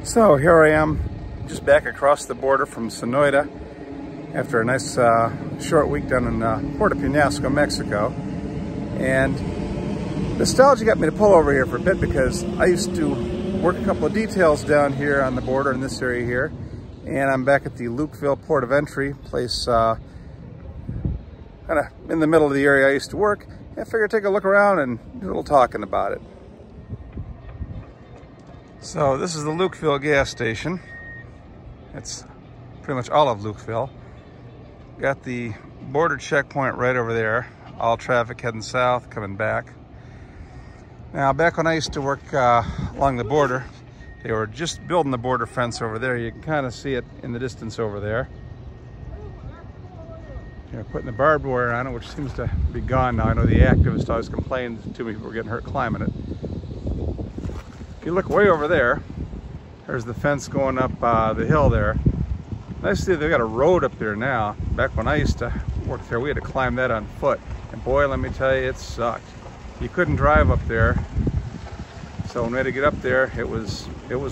So here I am, just back across the border from Sonoyta after a nice short week down in Puerto Penasco, Mexico. And nostalgia got me to pull over here for a bit because I used to work a couple of details down here on the border in this area here. And I'm back at the Lukeville Port of Entry place, kind of in the middle of the area I used to work. And I figured I'd take a look around and do a little talking about it. So this is the Lukeville gas station. It's pretty much all of Lukeville. Got the border checkpoint right over there. All traffic heading south, coming back. Now, back when I used to work along the border, they were just building the border fence over there. You can kind of see it in the distance over there. They're putting the barbed wire on it, which seems to be gone now. I know the activists always complained too many people were getting hurt climbing it. If you look way over there, there's the fence going up the hill there. Nice to see they've got a road up there now. Back when I used to work there, we had to climb that on foot. And boy, let me tell you, it sucked. You couldn't drive up there. So when we had to get up there, it was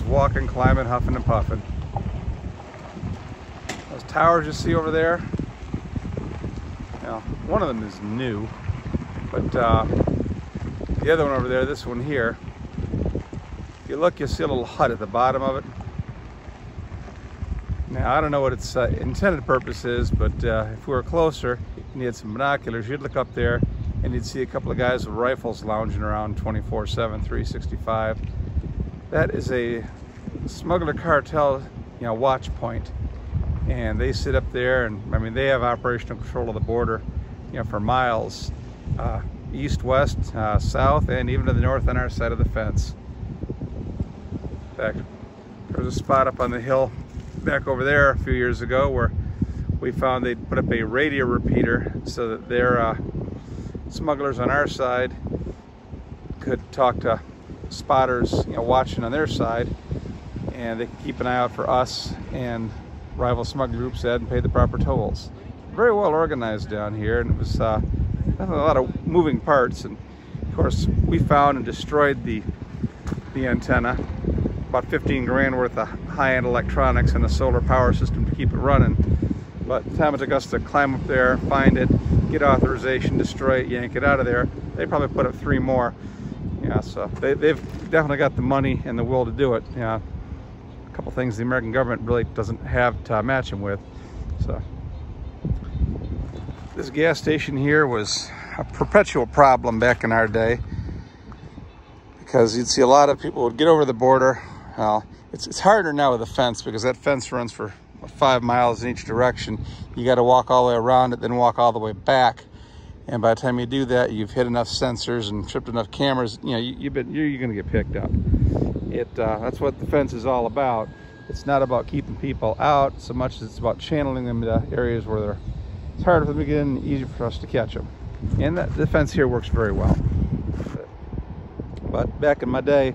walking, climbing, huffing and puffing. Those towers you see over there, now, one of them is new, but the other one over there, this one here, if you look, you'll see a little hut at the bottom of it. Now, I don't know what its intended purpose is, but if we were closer and you had some binoculars, you'd look up there and you'd see a couple of guys with rifles lounging around 24/7, 365. That is a smuggler cartel, watch point. And they sit up there, and I mean, they have operational control of the border, for miles, east, west, south, and even to the north on our side of the fence. In fact, there was a spot up on the hill back over there a few years ago where we found they'd put up a radio repeater so that their smugglers on our side could talk to spotters, watching on their side, and they could keep an eye out for us and rival smuggling groups that hadn't paid the proper tolls. Very well organized down here, and it was definitely a lot of moving parts. And of course, we found and destroyed the antenna. About 15 grand worth of high-end electronics and a solar power system to keep it running. But the time it took us to climb up there, find it, get authorization, destroy it, yank it out of there, they probably put up 3 more. So they've definitely got the money and the will to do it. A couple things the American government really doesn't have to match them with. So this gas station here was a perpetual problem back in our day, because you'd see a lot of people would get over the border. Well, it's harder now with the fence, because that fence runs for 5 miles in each direction. You got to walk all the way around it, then walk all the way back. And by the time you do that, you've hit enough sensors and tripped enough cameras. You're going to get picked up. That's what the fence is all about. It's not about keeping people out so much as it's about channeling them to areas where it's harder for them to get in, easier for us to catch them. And the fence here works very well. But back in my day,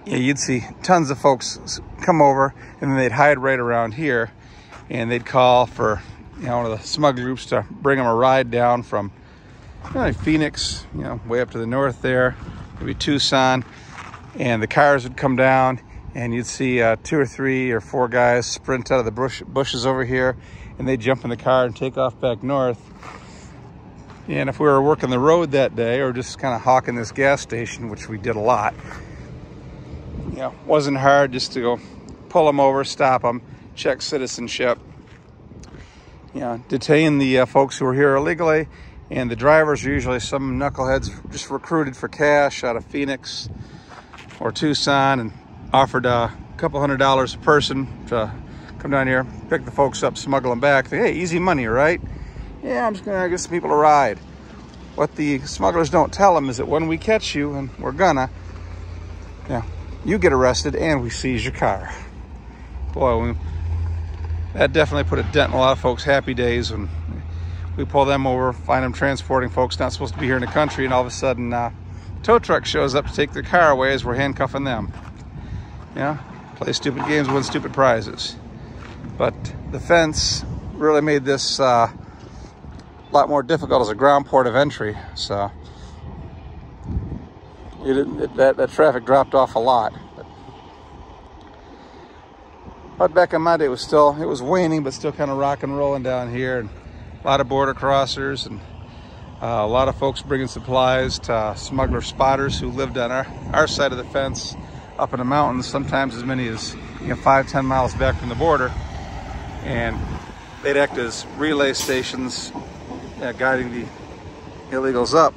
you'd see tons of folks come over, and then they'd hide right around here, and they'd call for one of the smuggle groups to bring them a ride down from Phoenix, way up to the north there, maybe Tucson, and the cars would come down, and you'd see 2 or 3 or 4 guys sprint out of the bushes over here, and they'd jump in the car and take off back north. And if we were working the road that day, or just kind of hawking this gas station, which we did a lot, wasn't hard just to go pull them over, stop them, check citizenship, detain the folks who were here illegally. And the drivers are usually some knuckleheads just recruited for cash out of Phoenix or Tucson, and offered a couple $100 a person to come down here, pick the folks up, smuggle them back. Hey, easy money, right? Yeah, I'm just gonna get some people to ride. What the smugglers don't tell them is that when we catch you, and we're gonna, you get arrested and we seize your car. Boy, that definitely put a dent in a lot of folks' happy days when we pull them over, find them transporting folks not supposed to be here in the country, and all of a sudden tow truck shows up to take their car away as we're handcuffing them. Play stupid games, win stupid prizes. But the fence really made this a lot more difficult as a ground port of entry. So that traffic dropped off a lot. But But back on Monday, it was waning, but still kind of rock and rolling down here. And a lot of border crossers and a lot of folks bringing supplies to smuggler spotters who lived on our side of the fence up in the mountains, sometimes as many as 5-10 miles back from the border. And they'd act as relay stations, guiding the illegals up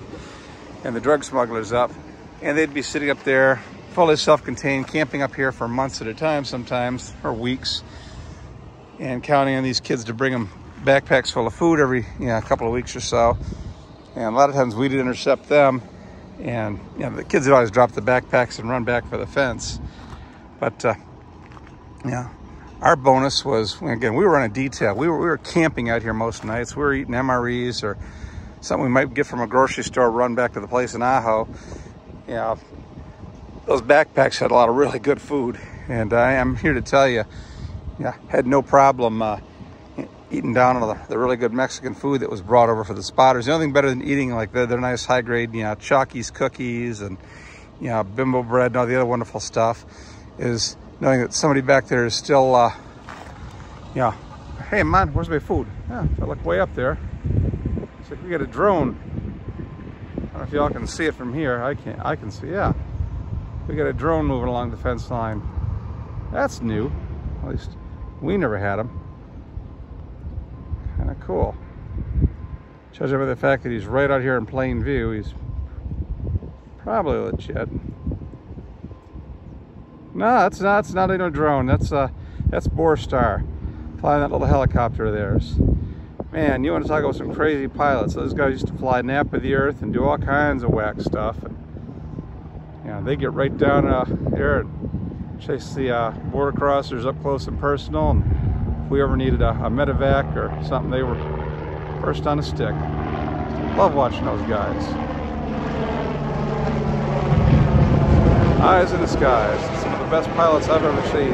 and the drug smugglers up. And they'd be sitting up there, fully self-contained, camping up here for months at a time sometimes, or weeks, and counting on these kids to bring them backpacks full of food every couple of weeks or so. And a lot of times we'd intercept them, and the kids would always drop the backpacks and run back for the fence. But our bonus was, again, we were on a detail. We were camping out here most nights. We were eating MREs or something we might get from a grocery store, run back to the place in Ajo. Those backpacks had a lot of really good food, and I am here to tell you, had no problem eating down on the really good Mexican food that was brought over for the spotters. The only thing better than eating like their nice high-grade, Chalkies cookies and Bimbo bread and all the other wonderful stuff is knowing that somebody back there is still, hey man, where's my food? Yeah, if I look way up there, it's like we got a drone. I don't know if y'all can see it from here. I can see, yeah. We got a drone moving along the fence line. That's new. At least we never had them. Kind of cool. Judging by the fact that he's right out here in plain view, he's probably legit. No, it's not even a drone. That's Borstar flying that little helicopter of theirs. Man, you want to talk about some crazy pilots. Those guys used to fly nap of the earth and do all kinds of whack stuff. And, they get right down there and chase the border crossers up close and personal. And if we ever needed a medevac or something, they were first on the stick. Love watching those guys. Eyes in the skies. Some of the best pilots I've ever seen.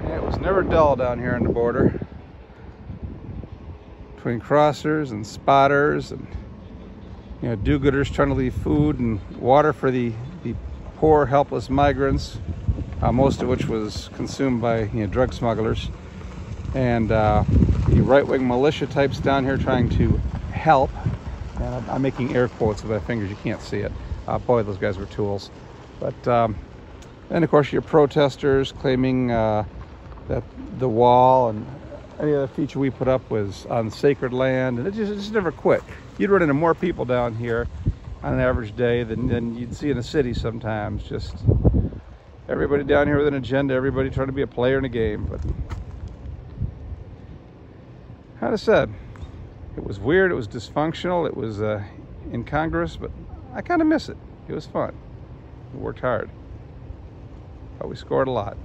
Yeah, it was never dull down here on the border. Between crossers and spotters and do-gooders trying to leave food and water for the poor, helpless migrants, most of which was consumed by drug smugglers, and the right-wing militia types down here trying to help. And I'm making air quotes with my fingers, you can't see it. Boy, those guys were tools. But then of course your protesters claiming that the wall and any other feature we put up was on sacred land, and it just never quit. You'd run into more people down here on an average day than you'd see in a city sometimes. Just everybody down here with an agenda, everybody trying to be a player in a game. But kind of said, it was weird, it was dysfunctional, it was incongruous, but I kind of miss it. It was fun. We worked hard, but we scored a lot.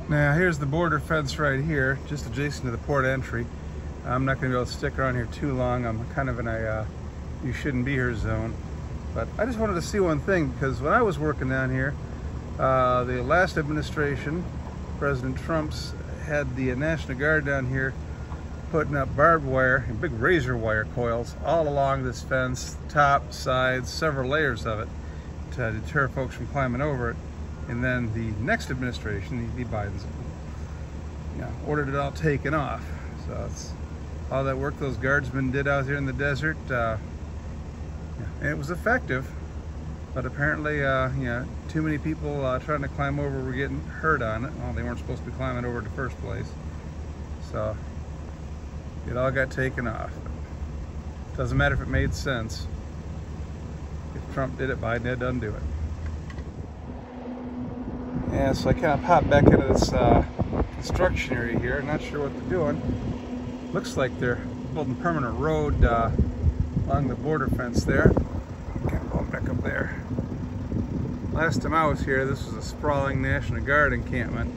Now here's the border fence right here, just adjacent to the port entry. I'm not going to be able to stick around here too long. I'm kind of in a you shouldn't be here zone. But I just wanted to see one thing, because when I was working down here, the last administration, President Trump's, had the National Guard down here putting up barbed wire and big razor wire coils all along this fence, top, sides, several layers of it, to deter folks from climbing over it. And then the next administration, the Bidens, ordered it all taken off. So it's all that work those guardsmen did out here in the desert, and it was effective. But apparently, too many people trying to climb over were getting hurt on it. Well, they weren't supposed to be climbing over in the first place. So it all got taken off. Doesn't matter if it made sense. If Trump did it, Biden had to undo it. Yeah, so I kind of popped back into this construction area here. Not sure what they're doing. Looks like they're building a permanent road along the border fence there. Kind of going back up there. Last time I was here, this was a sprawling National Guard encampment.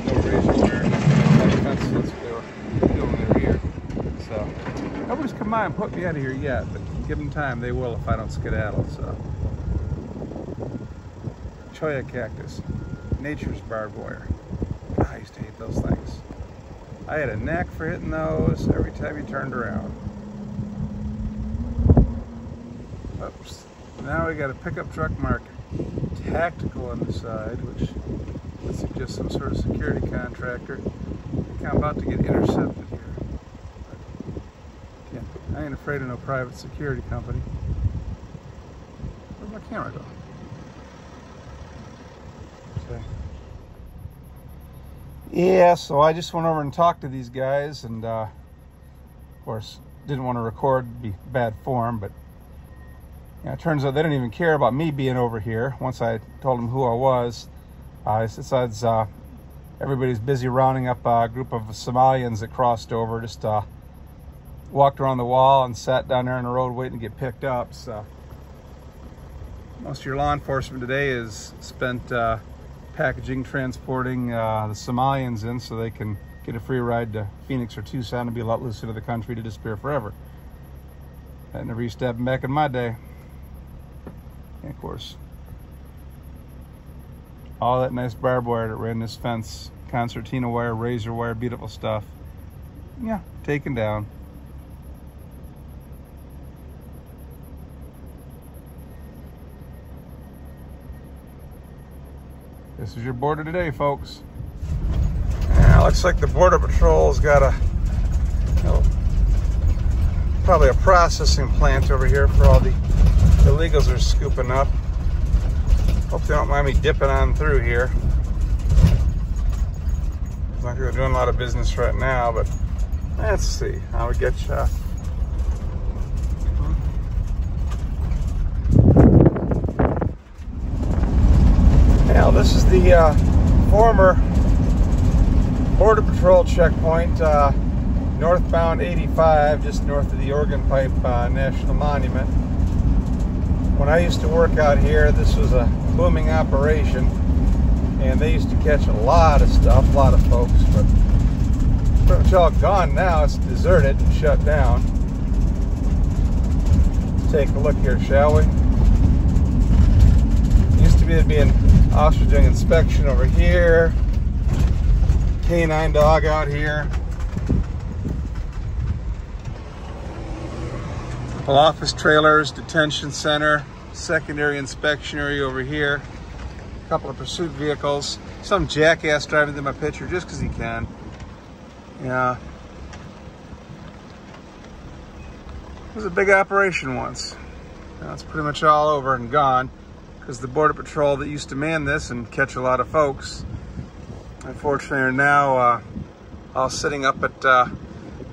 No razor wire fence, that's what they were doing every year. So nobody's come by and put me out of here yet, but give them time, they will if I don't skedaddle. So. Cholla cactus, nature's barbed wire. God, I used to hate those things. I had a knack for hitting those every time you turned around. Oops. Now we got a pickup truck marked tactical on the side, which would suggest some sort of security contractor. I think I'm about to get intercepted here. But, yeah, I ain't afraid of no private security company. Where'd my camera go? Okay. Yeah, so I just went over and talked to these guys, and of course didn't want to record, it'd be bad form, but it turns out they didn't even care about me being over here once I told them who I was. Besides, everybody's busy rounding up a group of Somalians that crossed over, just walked around the wall and sat down there on the road waiting to get picked up. So most of your law enforcement today is spent packaging, transporting the Somalians in so they can get a free ride to Phoenix or Tucson and be let loose into the country to disappear forever. That never used to happen back in my day. And of course, all that nice barbed wire that ran this fence, concertina wire, razor wire, beautiful stuff, yeah, taken down. This is your border today, folks. Yeah, looks like the Border Patrol's got a, probably a processing plant over here for all the illegals are scooping up. Hope they don't mind me dipping on through here. Looks like they're doing a lot of business right now, but let's see how we get you. Now, this is the former Border Patrol checkpoint, northbound 85, just north of the Organ Pipe National Monument. When I used to work out here, this was a booming operation, and they used to catch a lot of stuff, a lot of folks, but pretty much all gone now. It's deserted and shut down. Let's take a look here, shall we? Used to be there'd be an officer doing inspection over here, canine dog out here. Couple office trailers, detention center, secondary inspection area over here. A couple of pursuit vehicles. Some jackass driving through my picture just because he can. Yeah. It was a big operation once. Now it's pretty much all over and gone because the Border Patrol that used to man this and catch a lot of folks, unfortunately, are now all sitting up at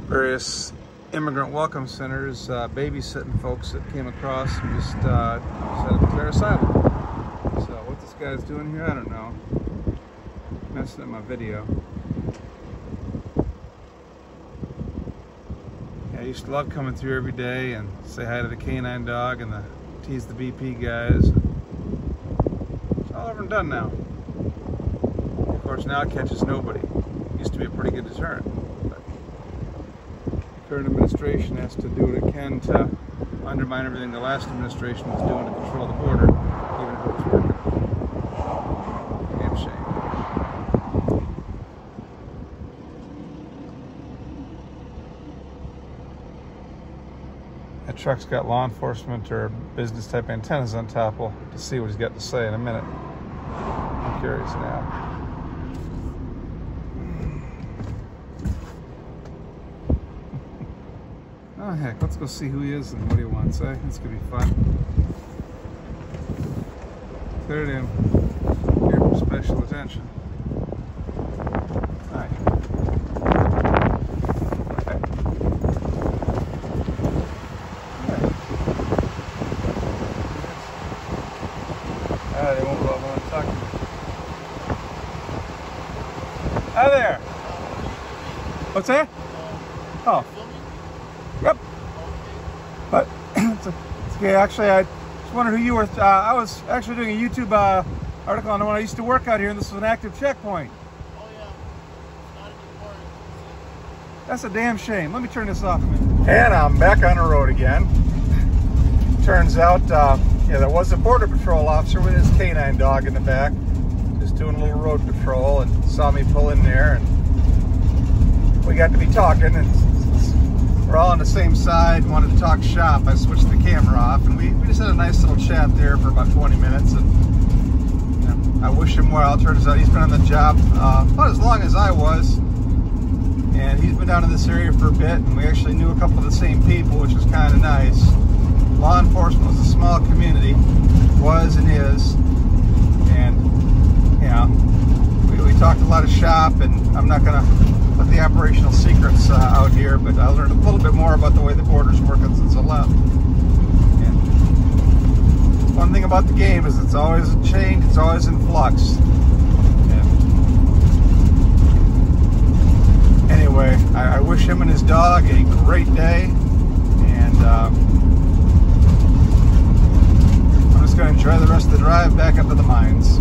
various immigrant welcome centers, babysitting folks that came across and just set up declare asylum. So what this guy's doing here, I don't know. Messing up my video. Yeah, I used to love coming through every day and say hi to the canine dog and tease the BP guys. It's all over and done now. Of course, now it catches nobody. Used to be a pretty good deterrent. Current administration has to do what it can to undermine everything the last administration was doing to control the border, even if it was working. Damn shame. That truck's got law enforcement or business type antennas on top. We'll to see what he's got to say in a minute. I'm curious now. Oh heck, let's go see who he is and what he wants, eh? This could be fun. Cleared him. Here for special attention. Hi. Okay. They won't want to talk to me. Hi there. What's that? Oh. Yep. But it's okay. Actually, I just wondered who you were. I was actually doing a YouTube article on when I used to work out here, and this was an active checkpoint. Oh yeah. It's not anymore. That's a damn shame. Let me turn this off a minute. And I'm back on the road again. Turns out, yeah, there was a Border Patrol officer with his canine dog in the back, just doing a little road patrol, and saw me pull in there, and we got to be talking, and we're all on the same side, wanted to talk shop. I switched the camera off, and we just had a nice little chat there for about 20 minutes. And you know, I wish him well. Turns out he's been on the job about as long as I was, and he's been down in this area for a bit, and we actually knew a couple of the same people, which was kind of nice. Law enforcement was a small community, was and is, and you know, we talked a lot of shop, and I'm not gonna let the operational secrets out here, but I learned a little bit more about the way the border's working since I left. And one thing about the game is it's always changed, it's always in flux. And anyway, I wish him and his dog a great day, and I'm just going to enjoy the rest of the drive back up to the mines.